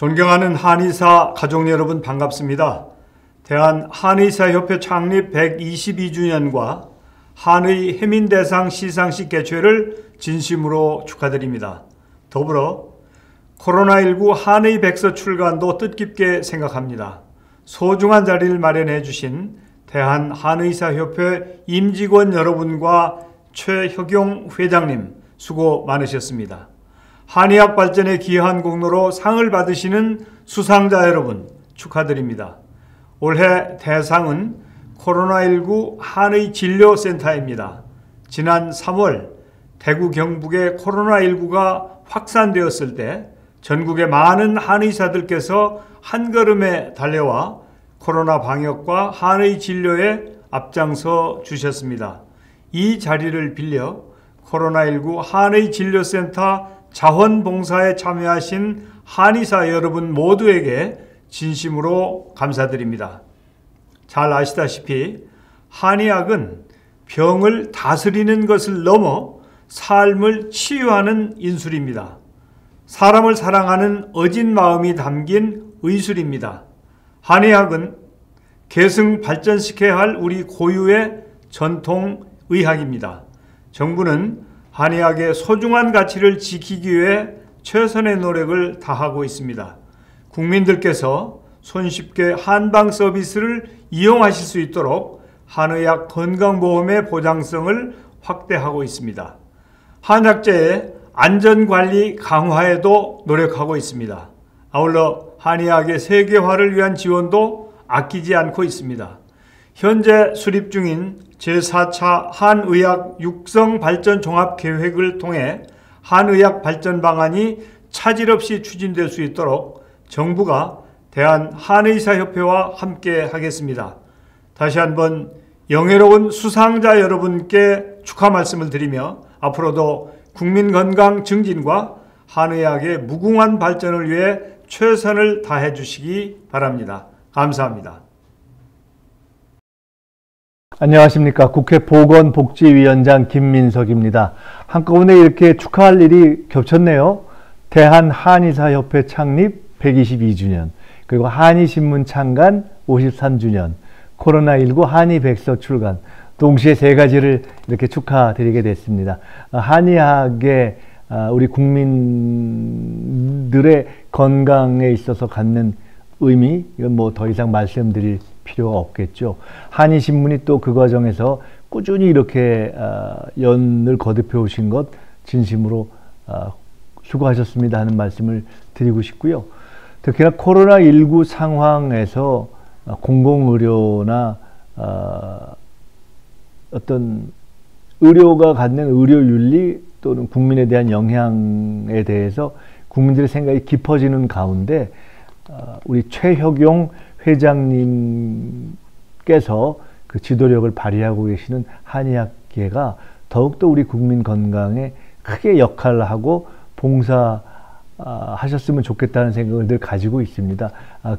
존경하는 한의사 가족 여러분 반갑습니다. 대한한의사협회 창립 122주년과 한의 해민대상 시상식 개최를 진심으로 축하드립니다. 더불어 코로나19 한의 백서 출간도 뜻깊게 생각합니다. 소중한 자리를 마련해 주신 대한한의사협회 임직원 여러분과 최혁용 회장님 수고 많으셨습니다. 한의학 발전에 기여한 공로로 상을 받으시는 수상자 여러분 축하드립니다. 올해 대상은 코로나19 한의진료센터입니다. 지난 3월 대구 경북에 코로나19가 확산되었을 때 전국의 많은 한의사들께서 한걸음에 달려와 코로나 방역과 한의 진료에 앞장서 주셨습니다. 이 자리를 빌려 코로나19 한의진료센터 자원봉사에 참여하신 한의사 여러분 모두에게 진심으로 감사드립니다. 잘 아시다시피 한의학은 병을 다스리는 것을 넘어 삶을 치유하는 인술입니다. 사람을 사랑하는 어진 마음이 담긴 의술입니다. 한의학은 계승 발전시켜야 할 우리 고유의 전통의학입니다. 정부는 한의학의 소중한 가치를 지키기 위해 최선의 노력을 다하고 있습니다. 국민들께서 손쉽게 한방 서비스를 이용하실 수 있도록 한의학 건강보험의 보장성을 확대하고 있습니다. 한약재의 안전관리 강화에도 노력하고 있습니다. 아울러 한의학의 세계화를 위한 지원도 아끼지 않고 있습니다. 현재 수립 중인 제4차 한의학 육성 발전 종합 계획을 통해 한의학 발전 방안이 차질 없이 추진될 수 있도록 정부가 대한한의사협회와 함께 하겠습니다. 다시 한번 영예로운 수상자 여러분께 축하 말씀을 드리며 앞으로도 국민 건강 증진과 한의학의 무궁한 발전을 위해 최선을 다해 주시기 바랍니다. 감사합니다. 안녕하십니까. 국회 보건복지위원장 김민석입니다. 한꺼번에 이렇게 축하할 일이 겹쳤네요. 대한한의사협회 창립 122주년, 그리고 한의신문 창간 53주년, 코로나19 한의백서 출간, 동시에 세 가지를 이렇게 축하드리게 됐습니다. 한의학의 우리 국민들의 건강에 있어서 갖는 의미, 이건 뭐 더 이상 말씀드릴 필요가 없겠죠. 한의신문이 또 그 과정에서 꾸준히 이렇게 연을 거듭해 오신 것 진심으로 수고하셨습니다 하는 말씀을 드리고 싶고요. 특히나 코로나19 상황에서 공공의료나 어떤 의료가 갖는 의료윤리 또는 국민에 대한 영향에 대해서 국민들의 생각이 깊어지는 가운데 우리 최혁용 회장님께서 그 지도력을 발휘하고 계시는 한의학계가 더욱더 우리 국민 건강에 크게 역할을 하고 봉사하셨으면 좋겠다는 생각을 늘 가지고 있습니다.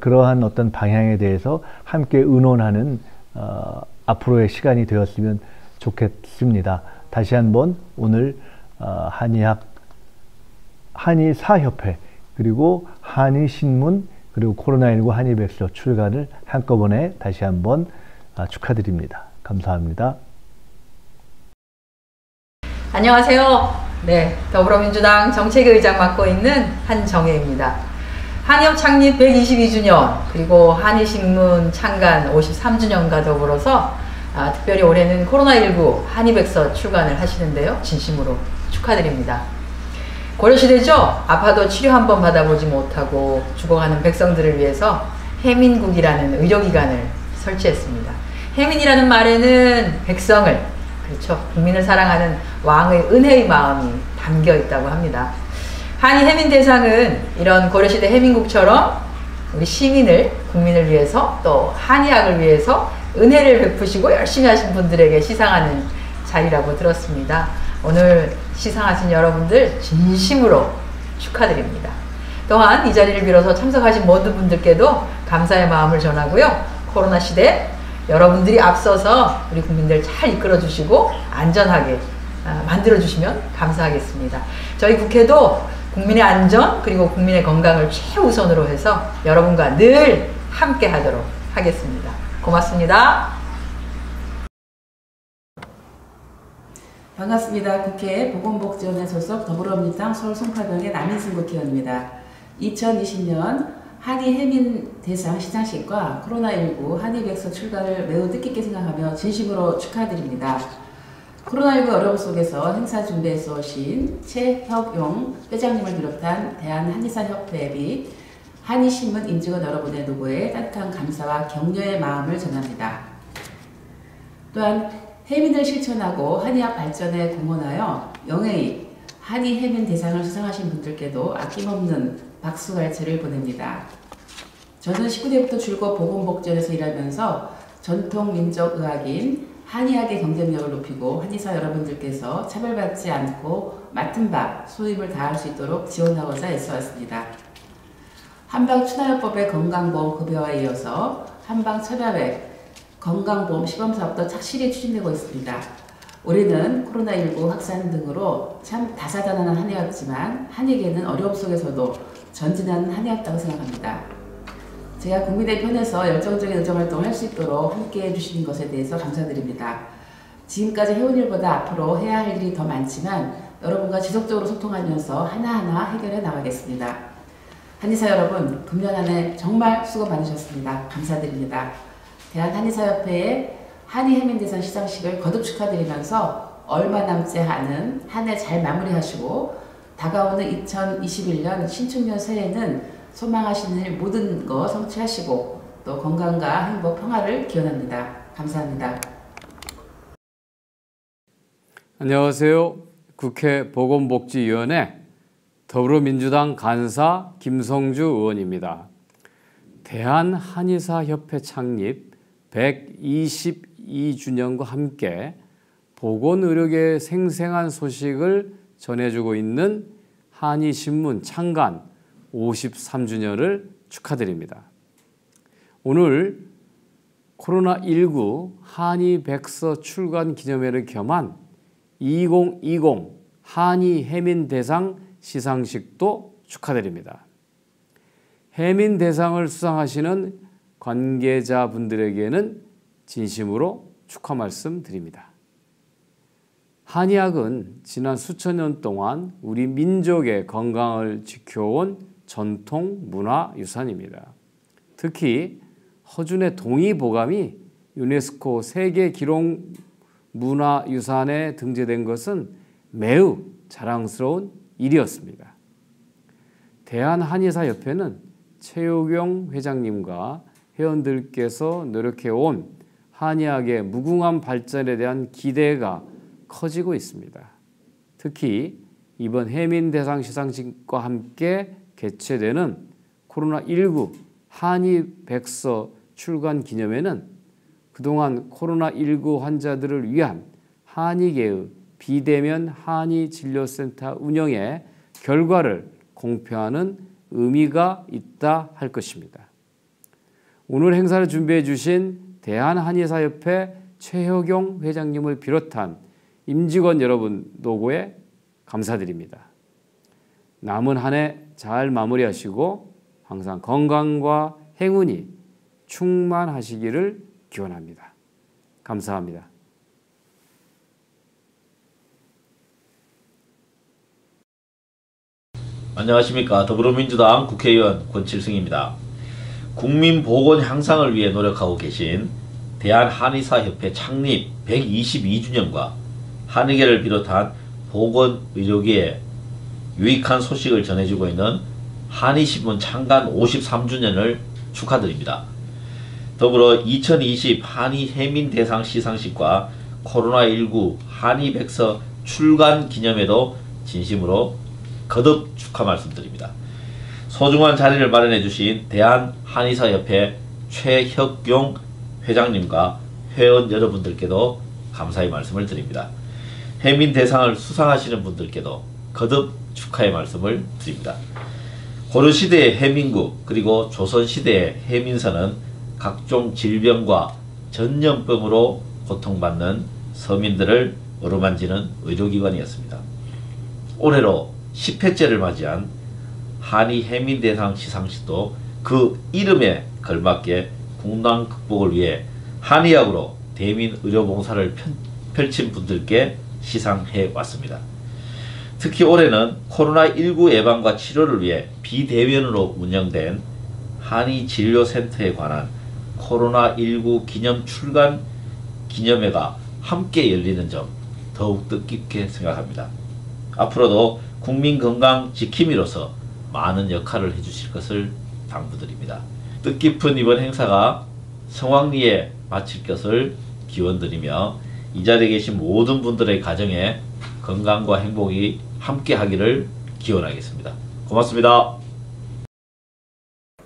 그러한 어떤 방향에 대해서 함께 의논하는 앞으로의 시간이 되었으면 좋겠습니다. 다시 한번 오늘 한의사협회 그리고 한의신문 그리고 코로나19 한의백서 출간을 한꺼번에 다시 한번 축하드립니다. 감사합니다. 안녕하세요. 네, 더불어민주당 정책의장 맡고 있는 한정혜입니다. 한의협 창립 122주년 그리고 한의신문 창간 53주년과 더불어서 특별히 올해는 코로나19 한의백서 출간을 하시는데요. 진심으로 축하드립니다. 고려시대죠? 아파도 치료 한 번 받아보지 못하고 죽어가는 백성들을 위해서 해민국이라는 의료기관을 설치했습니다. 해민이라는 말에는 백성을, 그렇죠, 국민을 사랑하는 왕의 은혜의 마음이 담겨 있다고 합니다. 한의 해민대상은 이런 고려시대 해민국처럼 우리 시민을, 국민을 위해서 또 한의학을 위해서 은혜를 베푸시고 열심히 하신 분들에게 시상하는 자리라고 들었습니다. 오늘 시상하신 여러분들 진심으로 축하드립니다. 또한 이 자리를 빌어서 참석하신 모든 분들께도 감사의 마음을 전하고요. 코로나 시대 여러분들이 앞서서 우리 국민들 잘 이끌어 주시고 안전하게 만들어 주시면 감사하겠습니다. 저희 국회도 국민의 안전 그리고 국민의 건강을 최우선으로 해서 여러분과 늘 함께 하도록 하겠습니다. 고맙습니다. 반갑습니다. 국회 보건복지위원회 소속 더불어민주당 서울 송파병의 남인승 국회의원입니다. 2020년 한의 해민 대상 시상식과 코로나19 한의 백서 출간을 매우 뜻깊게 생각하며 진심으로 축하드립니다. 코로나19 어려움 속에서 행사 준비해서 오신 최혁용 회장님을 비롯한 대한한의사협회 및 한의신문 임직원 여러분의 노고에 따뜻한 감사와 격려의 마음을 전합니다. 또한 해민을 실천하고 한의학 발전에 공헌하여 영예히 한의 해민 대상을 수상하신 분들께도 아낌없는 박수갈채를 보냅니다. 저는 19대부터 줄곧 보건복지원에서 일하면서 전통 민족의학인 한의학의 경쟁력을 높이고 한의사 여러분들께서 차별받지 않고 맡은 바 소임을 다할 수 있도록 지원하고자 애써왔습니다. 한방춘하요법의 건강보험 급여화에 이어서 한방천하백 건강보험 시범사업도 착실히 추진되고 있습니다. 올해는 코로나19 확산 등으로 참 다사다난한 한 해였지만 한의계는 어려움 속에서도 전진하는 한 해였다고 생각합니다. 제가 국민의 편에서 열정적인 의정활동을 할 수 있도록 함께해 주시는 것에 대해서 감사드립니다. 지금까지 해온 일보다 앞으로 해야 할 일이 더 많지만 여러분과 지속적으로 소통하면서 하나하나 해결해 나가겠습니다. 한의사 여러분, 금년 한 해 정말 수고 많으셨습니다. 감사드립니다. 대한한의사협회의 한의해민대상 시상식을 거듭 축하드리면서 얼마 남지 않은 한 해 잘 마무리하시고 다가오는 2021년 신축년 새해는 소망하시는 일 모든 거 성취하시고 또 건강과 행복, 평화를 기원합니다. 감사합니다. 안녕하세요. 국회 보건복지위원회 더불어민주당 간사 김성주 의원입니다. 대한한의사협회 창립 122주년과 함께 보건의료계의 생생한 소식을 전해주고 있는 한의신문 창간 53주년을 축하드립니다. 오늘 코로나19 한의백서 출간 기념회를 겸한 2020 한의해민대상 시상식도 축하드립니다. 해민대상을 수상하시는 관계자분들에게는 진심으로 축하 말씀 드립니다. 한의학은 지난 수천 년 동안 우리 민족의 건강을 지켜온 전통 문화유산입니다. 특히 허준의 동의보감이 유네스코 세계기록문화유산에 등재된 것은 매우 자랑스러운 일이었습니다. 대한한의사협회는 최혁용 회장님과 회원들께서 노력해온 한의학의 무궁한 발전에 대한 기대가 커지고 있습니다. 특히 이번 해민대상 시상식과 함께 개최되는 코로나19 한의백서 출간 기념회는 그동안 코로나19 환자들을 위한 한의계의 비대면 한의진료센터 운영의 결과를 공표하는 의미가 있다 할 것입니다. 오늘 행사를 준비해 주신 대한한의사협회 최혁용 회장님을 비롯한 임직원 여러분 노고에 감사드립니다. 남은 한 해 잘 마무리하시고 항상 건강과 행운이 충만하시기를 기원합니다. 감사합니다. 안녕하십니까. 더불어민주당 국회의원 권칠승입니다. 국민보건 향상을 위해 노력하고 계신 대한한의사협회 창립 122주년과 한의계를 비롯한 보건의료계에 유익한 소식을 전해주고 있는 한의신문 창간 53주년을 축하드립니다. 더불어 2020 한의해민대상 시상식과 코로나19 한의백서 출간 기념회도 진심으로 거듭 축하 말씀드립니다. 소중한 자리를 마련해 주신 대한한의사협회 최혁용 회장님과 회원 여러분들께도 감사의 말씀을 드립니다. 해민대상을 수상하시는 분들께도 거듭 축하의 말씀을 드립니다. 고려시대의 해민국 그리고 조선시대의 해민서는 각종 질병과 전염병으로 고통받는 서민들을 어루만지는 의료기관이었습니다. 올해로 10회째를 맞이한 한의 해민대상 시상식도 그 이름에 걸맞게 국난 극복을 위해 한의학으로 대민 의료봉사를 펼친 분들께 시상해 왔습니다. 특히 올해는 코로나19 예방과 치료를 위해 비대면으로 운영된 한의진료센터에 관한 코로나19 기념 출간 기념회가 함께 열리는 점 더욱 뜻깊게 생각합니다. 앞으로도 국민 건강 지킴이로서 많은 역할을 해주실 것을 당부드립니다. 뜻깊은 이번 행사가 성황리에 마칠 것을 기원드리며 이 자리에 계신 모든 분들의 가정에 건강과 행복이 함께 하기를 기원하겠습니다. 고맙습니다.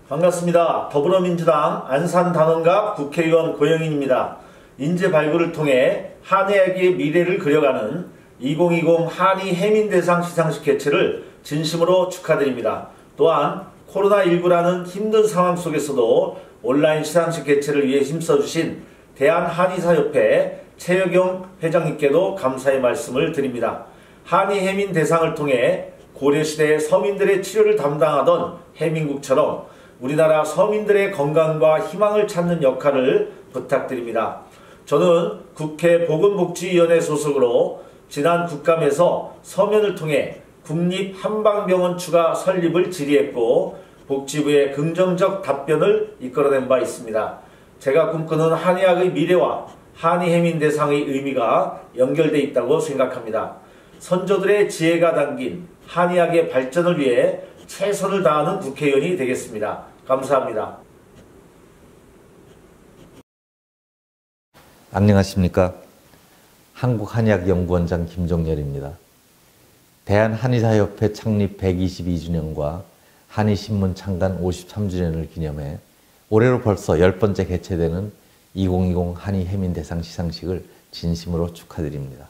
반갑습니다. 더불어민주당 안산단원갑 국회의원 고영인입니다. 인재 발굴을 통해 한의학의 미래를 그려가는 2020 한의 해민대상 시상식 개최를 진심으로 축하드립니다. 또한 코로나19라는 힘든 상황 속에서도 온라인 시상식 개최를 위해 힘써주신 대한한의사협회 최혁용 회장님께도 감사의 말씀을 드립니다. 한의 해민대상을 통해 고려시대 서민들의 치료를 담당하던 해민국처럼 우리나라 서민들의 건강과 희망을 찾는 역할을 부탁드립니다. 저는 국회 보건복지위원회 소속으로 지난 국감에서 서면을 통해 국립한방병원 추가 설립을 질의했고 복지부의 긍정적 답변을 이끌어낸 바 있습니다. 제가 꿈꾸는 한의학의 미래와 한의해민대상의 의미가 연결되어 있다고 생각합니다. 선조들의 지혜가 담긴 한의학의 발전을 위해 최선을 다하는 국회의원이 되겠습니다. 감사합니다. 안녕하십니까. 한국한의학연구원장 김종렬입니다. 대한한의사협회 창립 122주년과 한의신문 창간 53주년을 기념해 올해로 벌써 10번째 개최되는 2020 한의해민대상 시상식을 진심으로 축하드립니다.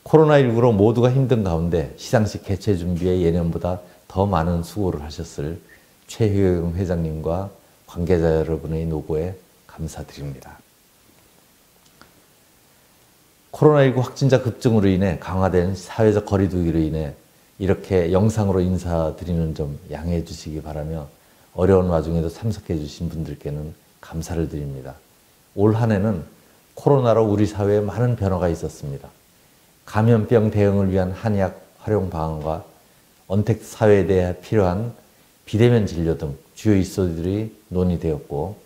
코로나19로 모두가 힘든 가운데 시상식 개최 준비에 예년보다 더 많은 수고를 하셨을 최효경 회장님과 관계자 여러분의 노고에 감사드립니다. 코로나19 확진자 급증으로 인해 강화된 사회적 거리두기로 인해 이렇게 영상으로 인사드리는 점 양해해 주시기 바라며 어려운 와중에도 참석해 주신 분들께는 감사를 드립니다. 올 한 해는 코로나로 우리 사회에 많은 변화가 있었습니다. 감염병 대응을 위한 한의학 활용 방안과 언택 사회에 대해 필요한 비대면 진료 등 주요 이슈들이 논의되었고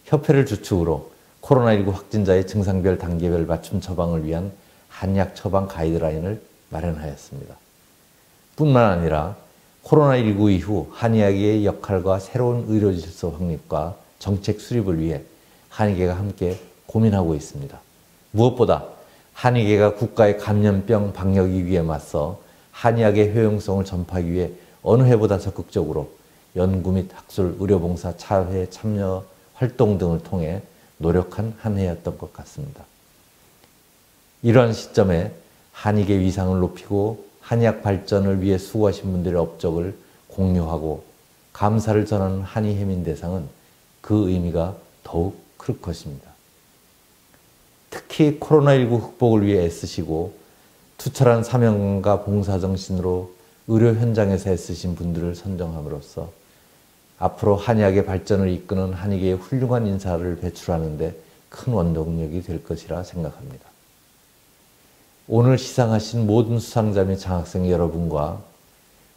협회를 주축으로 코로나19 확진자의 증상별 단계별 맞춤 처방을 위한 한약 처방 가이드라인을 마련하였습니다. 뿐만 아니라 코로나19 이후 한의학의 역할과 새로운 의료 질서 확립과 정책 수립을 위해 한의계가 함께 고민하고 있습니다. 무엇보다 한의계가 국가의 감염병 방역 위기에 맞서 한의학의 효용성을 전파하기 위해 어느 해보다 적극적으로 연구 및 학술, 의료봉사, 차회 참여 활동 등을 통해 노력한 한 해였던 것 같습니다. 이러한 시점에 한의계 위상을 높이고 한의학 발전을 위해 수고하신 분들의 업적을 공유하고 감사를 전하는 한의해민대상은 그 의미가 더욱 클 것입니다. 특히 코로나19 극복을 위해 애쓰시고 투철한 사명과 봉사정신으로 의료 현장에서 애쓰신 분들을 선정함으로써 앞으로 한의학의 발전을 이끄는 한의계의 훌륭한 인사를 배출하는 데 큰 원동력이 될 것이라 생각합니다. 오늘 시상하신 모든 수상자 및 장학생 여러분과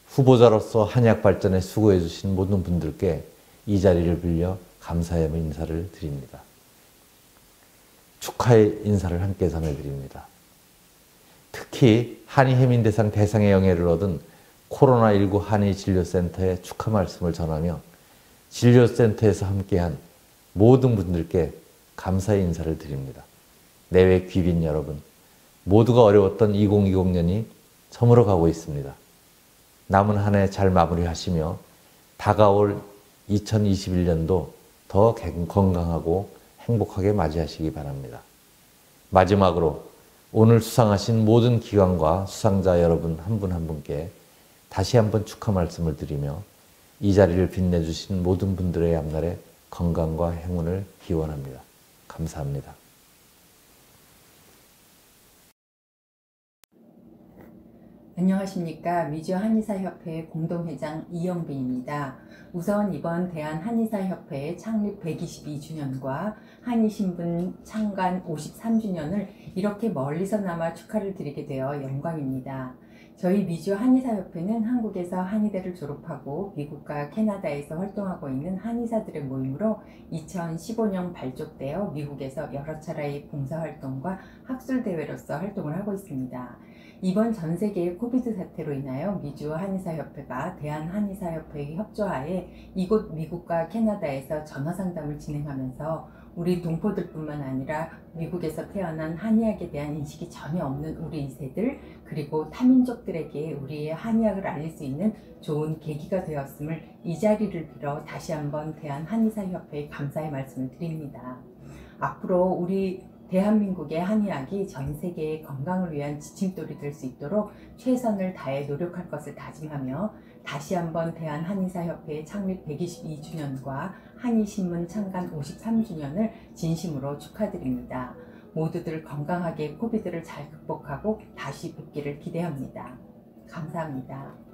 후보자로서 한의학 발전에 수고해 주신 모든 분들께 이 자리를 빌려 감사의 인사를 드립니다. 축하의 인사를 함께 전해드립니다. 특히 한의해민대상 대상의 영예를 얻은 코로나19 한의진료센터에 축하 말씀을 전하며 진료센터에서 함께한 모든 분들께 감사의 인사를 드립니다. 내외 귀빈 여러분, 모두가 어려웠던 2020년이 저물어 가고 있습니다. 남은 한 해 잘 마무리하시며 다가올 2021년도 더 건강하고 행복하게 맞이하시기 바랍니다. 마지막으로 오늘 수상하신 모든 기관과 수상자 여러분 한 분 한 분께 다시 한번 축하 말씀을 드리며 이 자리를 빛내주신 모든 분들의 앞날에 건강과 행운을 기원합니다. 감사합니다. 안녕하십니까. 미주 한의사협회 공동회장 이영빈입니다. 우선 이번 대한한의사협회 창립 122주년과 한의신분 창간 53주년을 이렇게 멀리서나마 축하를 드리게 되어 영광입니다. 저희 미주 한의사협회는 한국에서 한의대를 졸업하고 미국과 캐나다에서 활동하고 있는 한의사들의 모임으로 2015년 발족되어 미국에서 여러 차례의 봉사활동과 학술대회로서 활동을 하고 있습니다. 이번 전 세계의 코비드 사태로 인하여 미주 한의사협회가 대한한의사협회의 협조하에 이곳 미국과 캐나다에서 전화상담을 진행하면서 우리 동포들뿐만 아니라 미국에서 태어난 한의학에 대한 인식이 전혀 없는 우리 2세들 그리고 타민족들에게 우리의 한의학을 알릴 수 있는 좋은 계기가 되었음을 이 자리를 빌어 다시 한번 대한한의사협회에 감사의 말씀을 드립니다. 앞으로 우리 대한민국의 한의학이 전 세계의 건강을 위한 지침돌이 될 수 있도록 최선을 다해 노력할 것을 다짐하며 다시 한번 대한한의사협회의 창립 122주년과 한의신문 창간 53주년을 진심으로 축하드립니다. 모두들 건강하게 코비드를 잘 극복하고 다시 뵙기를 기대합니다. 감사합니다.